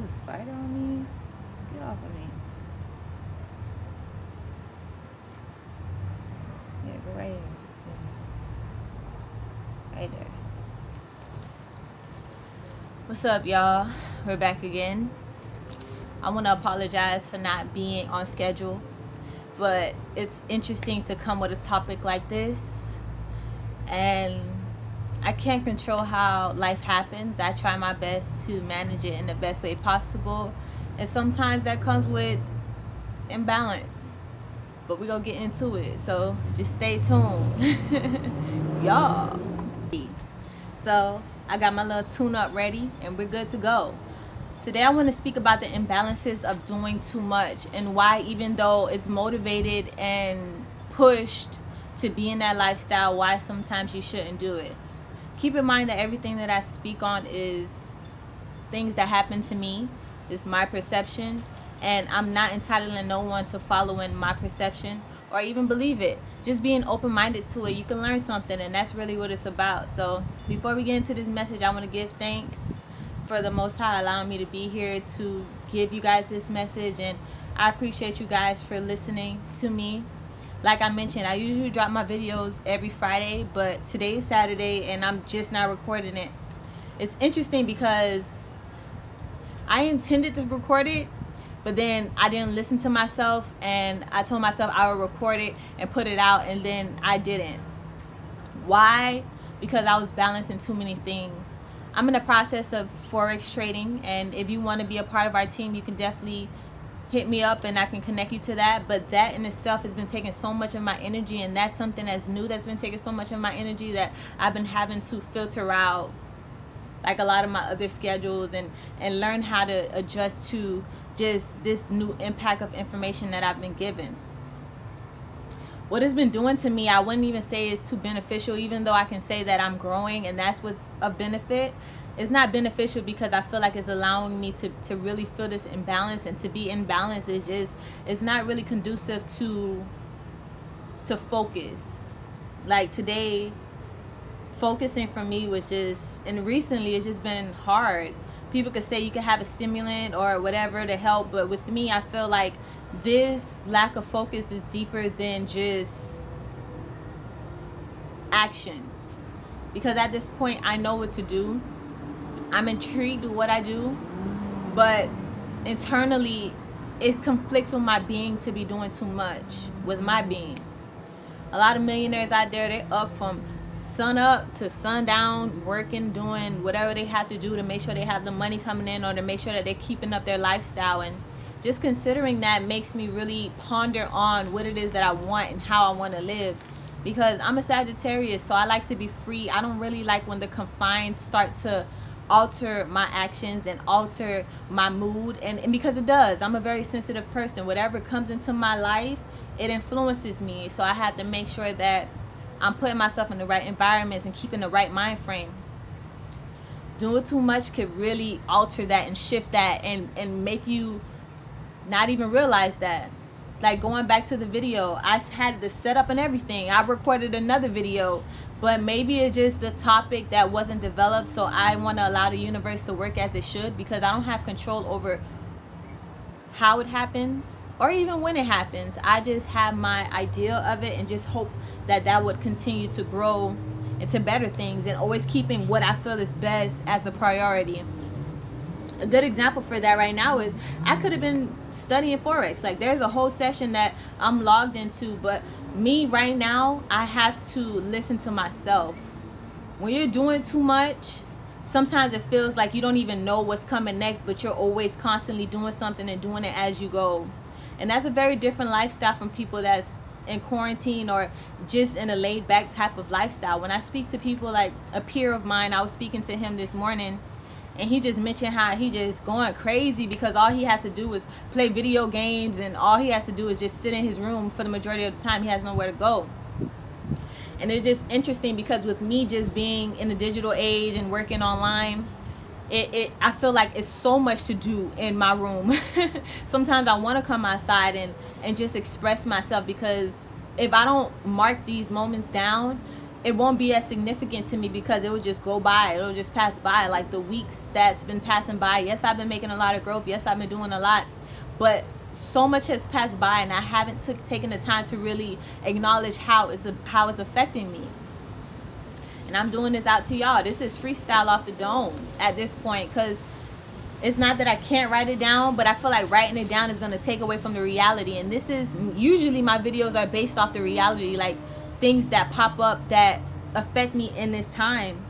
a spider on me? Get off of me. Yeah, go right here. Yeah. Right there. What's up, y'all? We're back again. I want to apologize for not being on schedule, but it's interesting to come with a topic like this, and I can't control how life happens. I try my best to manage it in the best way possible, and sometimes that comes with imbalance, but we're gonna get into it, so just stay tuned. Y'all. So I got my little tune up ready and we're good to go. Today I want to speak about the imbalances of doing too much, and why, even though it's motivated and pushed to be in that lifestyle, why sometimes you shouldn't do it. Keep in mind that everything that I speak on is things that happen to me. It's my perception, and I'm not entitling no one to follow in my perception or even believe it. Just being open-minded to it, you can learn something, and that's really what it's about. So before we get into this message, I want to give thanks for the Most High allowing me to be here to give you guys this message, and I appreciate you guys for listening to me. Like I mentioned, I usually drop my videos every Friday, but today is Saturday and I'm just now recording it. It's interesting because I intended to record it, but then I didn't listen to myself, and I told myself I would record it and put it out, and then I didn't. Why? Because I was balancing too many things. I'm in the process of Forex trading, and if you want to be a part of our team, you can definitely hit me up and I can connect you to that. But that in itself has been taking so much of my energy, and that's something that's new that's been taking so much of my energy that I've been having to filter out like a lot of my other schedules, and learn how to adjust to just this new impact of information that I've been given. What it's been doing to me, I wouldn't even say it's too beneficial, even though I can say that I'm growing and that's what's of benefit. It's not beneficial because I feel like it's allowing me to really feel this imbalance, and to be in balance is just, it's not really conducive to focus. Like today, focusing for me was just, and recently it's just been hard. People could say you could have a stimulant or whatever to help, but with me, I feel like this lack of focus is deeper than just action. Because at this point, I know what to do. I'm intrigued with what I do, but internally, it conflicts with my being to be doing too much with my being. A lot of millionaires out there, they're up from sun up to sundown, working, doing whatever they have to do to make sure they have the money coming in, or to make sure that they're keeping up their lifestyle. And just considering that makes me really ponder on what it is that I want and how I want to live. Because I'm a Sagittarius, so I like to be free. I don't really like when the confines start to alter my actions and alter my mood, and because it does. I'm a very sensitive person. Whatever comes into my life, it influences me. So I have to make sure that I'm putting myself in the right environments and keeping the right mind frame. Doing too much could really alter that and shift that, and make you not even realize that. Like going back to the video, I had the setup and everything. I recorded another video, but maybe it's just the topic that wasn't developed. So I want to allow the universe to work as it should, because I don't have control over how it happens or even when it happens. I just have my idea of it and just hope that that would continue to grow into better things, and always keeping what I feel is best as a priority. A good example for that right now is I could have been studying Forex. Like there's a whole session that I'm logged into, but me right now, I have to listen to myself. When you're doing too much, sometimes it feels like you don't even know what's coming next, but you're always constantly doing something and doing it as you go. And that's a very different lifestyle from people that's in quarantine or just in a laid back type of lifestyle. When I speak to people, like a peer of mine, I was speaking to him this morning, and he just mentioned how he just going crazy because all he has to do is play video games, and all he has to do is just sit in his room for the majority of the time. He has nowhere to go. And it's just interesting because with me just being in the digital age and working online, I feel like it's so much to do in my room. Sometimes I want to come outside and just express myself, because if I don't mark these moments down, it won't be as significant to me because it will just go by. It'll just pass by. Like the weeks that's been passing by. Yes, I've been making a lot of growth. Yes, I've been doing a lot. But so much has passed by and I haven't taken the time to really acknowledge how it's affecting me. And I'm doing this out to y'all. This is freestyle off the dome at this point, because it's not that I can't write it down, but I feel like writing it down is going to take away from the reality. And this is usually my videos are based off the reality, like things that pop up that affect me in this time.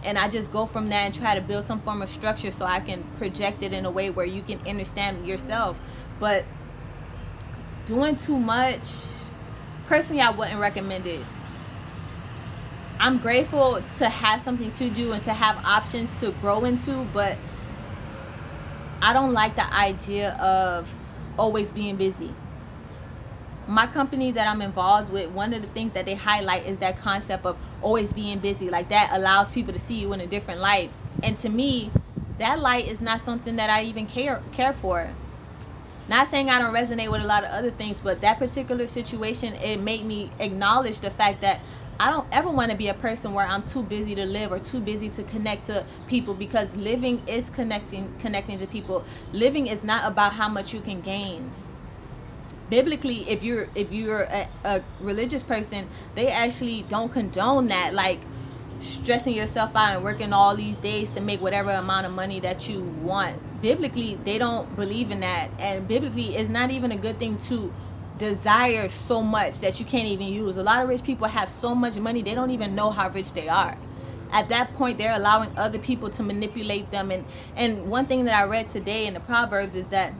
And I just go from that and try to build some form of structure so I can project it in a way where you can understand yourself. But doing too much, personally, I wouldn't recommend it. I'm grateful to have something to do and to have options to grow into, but I don't like the idea of always being busy. My company that I'm involved with, one of the things that they highlight is that concept of always being busy. Like that allows people to see you in a different light. And to me, that light is not something that I even care for. Not saying I don't resonate with a lot of other things, but that particular situation, it made me acknowledge the fact that I don't ever want to be a person where I'm too busy to live or too busy to connect to people, because living is connecting to people. Living is not about how much you can gain. Biblically, if you're a religious person, they actually don't condone that, like stressing yourself out and working all these days to make whatever amount of money that you want. Biblically, they don't believe in that. And biblically, it's not even a good thing to desire so much that you can't even use. A lot of rich people have so much money, they don't even know how rich they are. At that point, they're allowing other people to manipulate them. And one thing that I read today in the Proverbs is that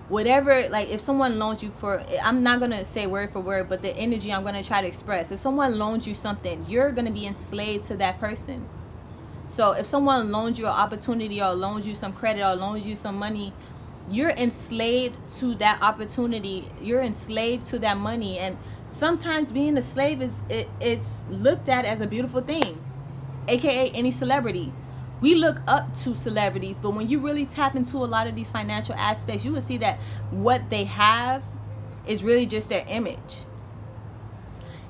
whatever, like if someone loans you for, I'm not going to say word for word, but the energy I'm going to try to express. If someone loans you something, you're going to be enslaved to that person. So if someone loans you an opportunity or loans you some credit or loans you some money, you're enslaved to that opportunity. You're enslaved to that money. And sometimes being a slave it's looked at as a beautiful thing, aka any celebrity. We look up to celebrities, but when you really tap into a lot of these financial aspects, you will see that what they have is really just their image.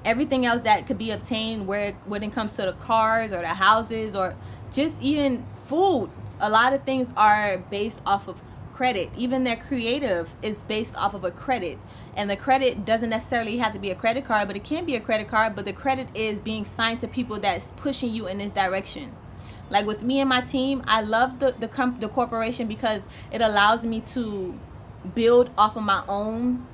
Everything else that could be obtained when it comes to the cars or the houses or just even food, a lot of things are based off of credit. Even their creative is based off of a credit. And the credit doesn't necessarily have to be a credit card, but it can be a credit card. But the credit is being signed to people that's pushing you in this direction. Like with me and my team, I love the corporation because it allows me to build off of my own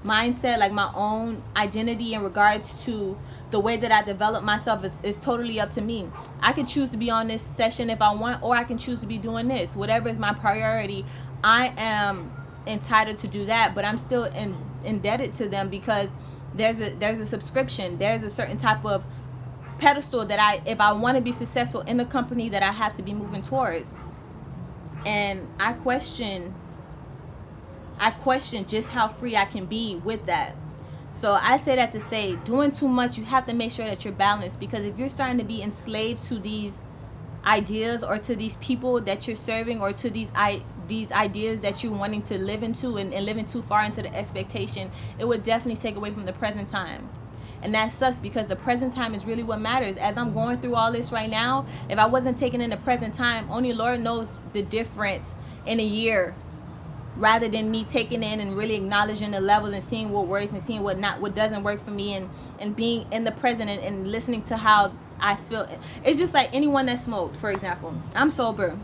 mindset, like my own identity in regards to the way that I develop myself is totally up to me. I can choose to be on this session if I want, or I can choose to be doing this. Whatever is my priority, I am entitled to do that, but I'm still indebted to them because there's a subscription. There's a certain type of pedestal that if I want to be successful in the company, that I have to be moving towards. And I question just how free I can be with that. So I say that to say, doing too much, you have to make sure that you're balanced, because if you're starting to be enslaved to these ideas or to these people that you're serving or to these ideas that you're wanting to live into and living too far into the expectation, it would definitely take away from the present time. And that sucks, because the present time is really what matters. As I'm going through all this right now, if I wasn't taking in the present time, only Lord knows the difference in a year, rather than me taking in and really acknowledging the levels and seeing what works and seeing what doesn't work for me, and being in the present and listening to how I feel. It's just like anyone that smoked, for example. I'm sober,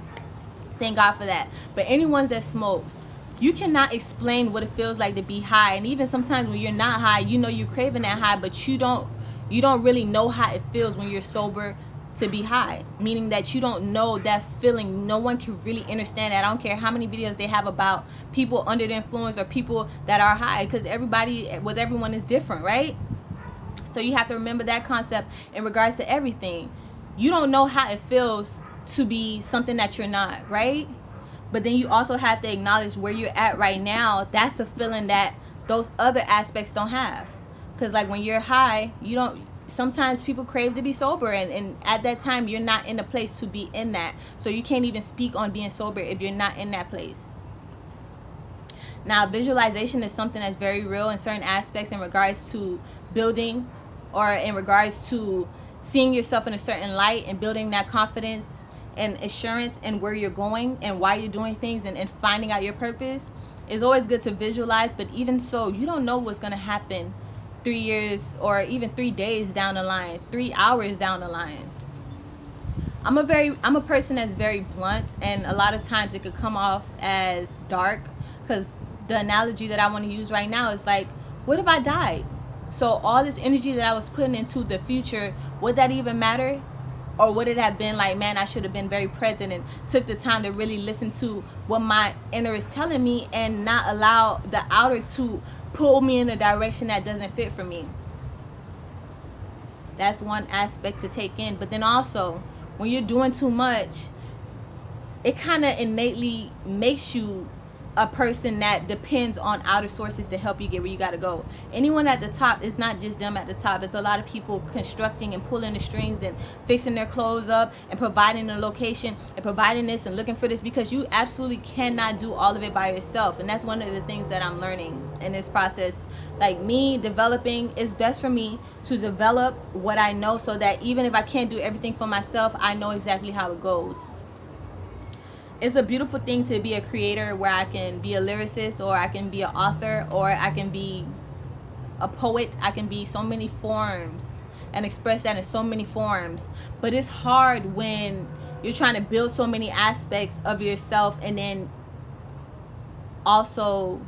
thank God for that. But anyone that smokes, you cannot explain what it feels like to be high. And even sometimes when you're not high, you know you're craving that high, but you don't really know how it feels when you're sober to be high, meaning that you don't know that feeling. No one can really understand that. I don't care how many videos they have about people under the influence or people that are high, because everyone is different, right? So you have to remember that concept in regards to everything. You don't know how it feels to be something that you're not, right? But then you also have to acknowledge where you're at right now. That's a feeling that those other aspects don't have. Because like when you're high, sometimes people crave to be sober, and at that time you're not in a place to be in that. So you can't even speak on being sober if you're not in that place. Now, visualization is something that's very real in certain aspects in regards to building or in regards to seeing yourself in a certain light and building that confidence and assurance in where you're going and why you're doing things, and finding out your purpose, it's always good to visualize. But even so, you don't know what's going to happen 3 years or even 3 days down the line, 3 hours down the line. I'm a person that's very blunt, and a lot of times it could come off as dark, because the analogy that I want to use right now is like, what if I died? So all this energy that I was putting into the future, would that even matter? Or would it have been like, man, I should have been very present and took the time to really listen to what my inner is telling me, and not allow the outer to pull me in a direction that doesn't fit for me. That's one aspect to take in. But then also, when you're doing too much, it kind of innately makes you a person that depends on outer sources to help you get where you got to go. Anyone at the top, is not just them at the top. It's a lot of people constructing and pulling the strings and fixing their clothes up and providing the location and providing this and looking for this, because you absolutely cannot do all of it by yourself. And that's one of the things that I'm learning in this process. Like me developing, it's best for me to develop what I know, so that even if I can't do everything for myself, I know exactly how it goes. It's a beautiful thing to be a creator, where I can be a lyricist, or I can be an author, or I can be a poet. I can be so many forms and express that in so many forms. But it's hard when you're trying to build so many aspects of yourself, and then also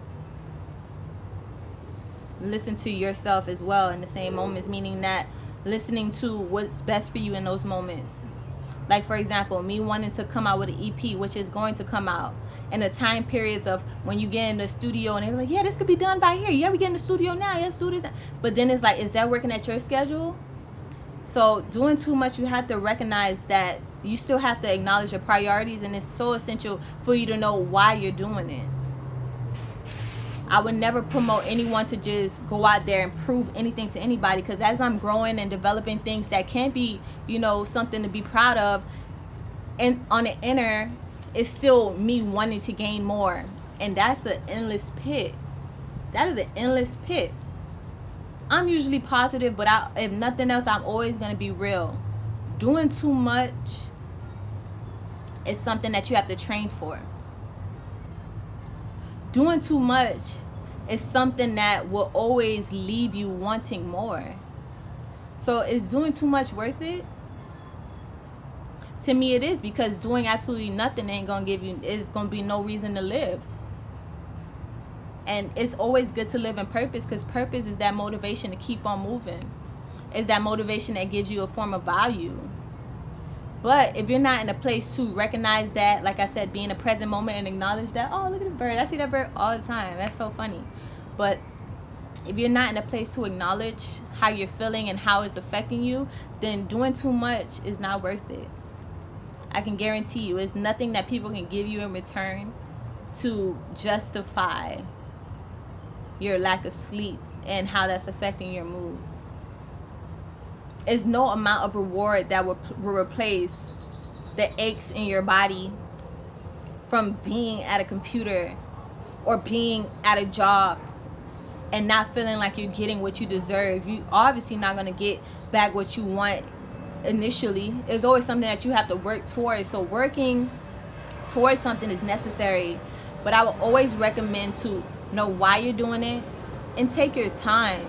listen to yourself as well in the same moments, meaning that listening to what's best for you in those moments. Like, for example, me wanting to come out with an EP, which is going to come out in the time periods of when you get in the studio and they're like, yeah, this could be done by here. Yeah, we get in the studio now. Yeah, let's do this. But then it's like, is that working at your schedule? So doing too much, you have to recognize that you still have to acknowledge your priorities, and it's so essential for you to know why you're doing it. I would never promote anyone to just go out there and prove anything to anybody, because as I'm growing and developing things that can be, something to be proud of, and on the inner, it's still me wanting to gain more. And that's an endless pit. That is an endless pit. I'm usually positive, but if nothing else, I'm always going to be real. Doing too much is something that you have to train for. Doing too much is something that will always leave you wanting more. So is doing too much worth it? To me, it is, because doing absolutely nothing ain't gonna is gonna be no reason to live. And it's always good to live in purpose, because purpose is that motivation to keep on moving. It's that motivation that gives you a form of value. But if you're not in a place to recognize that, like I said, be in the present moment and acknowledge that, oh, look at the bird. I see that bird all the time. That's so funny. But if you're not in a place to acknowledge how you're feeling and how it's affecting you, then doing too much is not worth it. I can guarantee you, it's nothing that people can give you in return to justify your lack of sleep and how that's affecting your mood. It's no amount of reward that will replace the aches in your body from being at a computer or being at a job and not feeling like you're getting what you deserve. You obviously not going to get back what you want initially. It's always something that you have to work towards. So working towards something is necessary, but I will always recommend to know why you're doing it and take your time.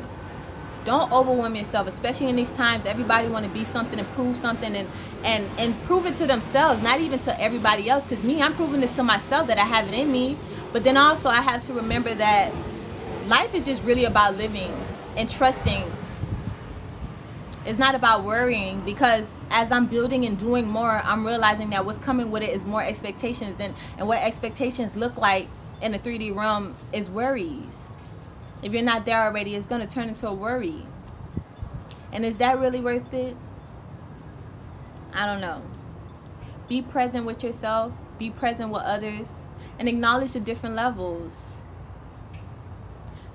Don't overwhelm yourself, especially in these times. Everybody want to be something and prove something and prove it to themselves, not even to everybody else. Because me, I'm proving this to myself that I have it in me. But then also I have to remember that life is just really about living and trusting. It's not about worrying, because as I'm building and doing more, I'm realizing that what's coming with it is more expectations. And what expectations look like in the 3D realm is worries. If you're not there already, it's going to turn into a worry. And is that really worth it? I don't know. Be present with yourself. Be present with others. And acknowledge the different levels.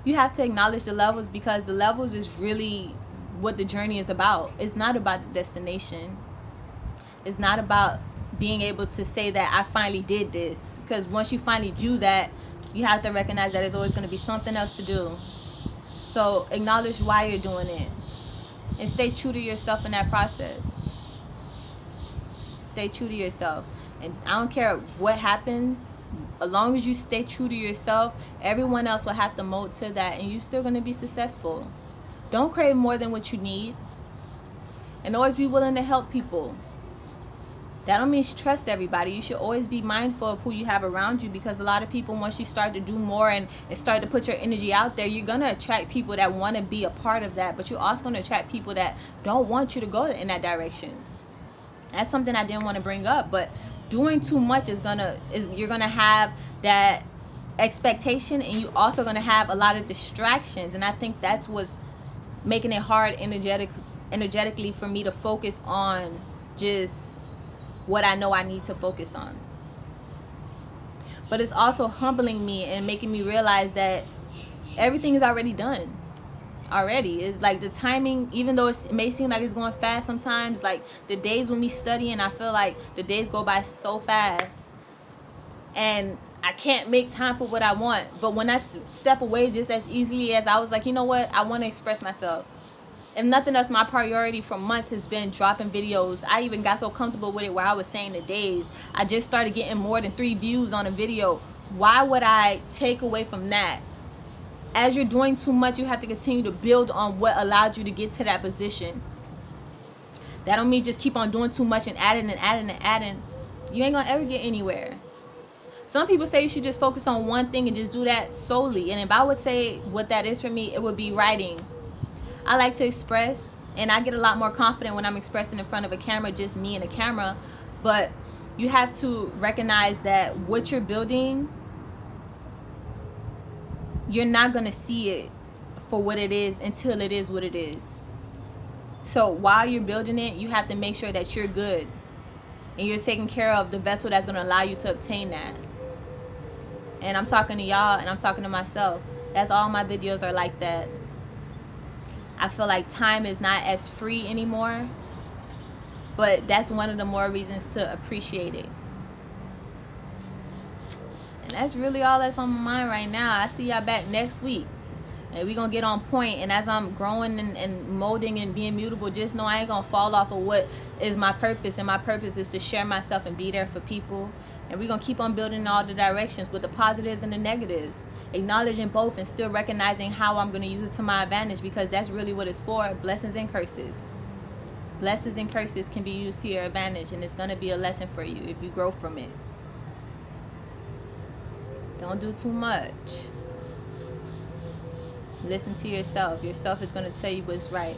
You have to acknowledge the levels, because the levels is really what the journey is about. It's not about the destination. It's not about being able to say that I finally did this. Because once you finally do that, you have to recognize that there's always going to be something else to do. So acknowledge why you're doing it. And stay true to yourself in that process. Stay true to yourself. And I don't care what happens, as long as you stay true to yourself, everyone else will have to mold to that, and you're still going to be successful. Don't crave more than what you need. And always be willing to help people. That don't mean you trust everybody. You should always be mindful of who you have around you, because a lot of people, once you start to do more and start to put your energy out there, you're going to attract people that want to be a part of that, but you're also going to attract people that don't want you to go in that direction. That's something I didn't want to bring up, but doing too much you're gonna have that expectation, and you're also gonna have a lot of distractions, and I think that's what's making it hard energetically for me to focus on just what I know I need to focus on. But it's also humbling me and making me realize that everything is already done. It's like the timing, even though it may seem like it's going fast sometimes, like the days with me studying, I feel like the days go by so fast and I can't make time for what I want. But when I step away just as easily as I was like, you know what, I want to express myself. If nothing else, my priority for months has been dropping videos. I even got so comfortable with it where I was saying the days. I just started getting more than 3 views on a video. Why would I take away from that? As you're doing too much, you have to continue to build on what allowed you to get to that position. That don't mean just keep on doing too much and adding and adding and adding. You ain't gonna ever get anywhere. Some people say you should just focus on one thing and just do that solely. And if I would say what that is for me, it would be writing. I like to express, and I get a lot more confident when I'm expressing in front of a camera, just me and a camera. But you have to recognize that what you're building, you're not going to see it for what it is until it is what it is. So while you're building it, you have to make sure that you're good and you're taking care of the vessel that's going to allow you to obtain that. And I'm talking to y'all, and I'm talking to myself. That's all my videos are like that. I feel like time is not as free anymore, but that's one of the more reasons to appreciate it. And that's really all that's on my mind right now. I see y'all back next week, and we're gonna get on point. And as I'm growing and molding and being mutable, just know I ain't gonna fall off of what is my purpose. And my purpose is to share myself and be there for people. And we're gonna keep on building in all the directions with the positives and the negatives, acknowledging both and still recognizing how I'm gonna use it to my advantage, because that's really what it's for. Blessings and curses. Blessings and curses can be used to your advantage, and it's gonna be a lesson for you if you grow from it. Don't do too much. Listen to yourself. Yourself is going to tell you what's right.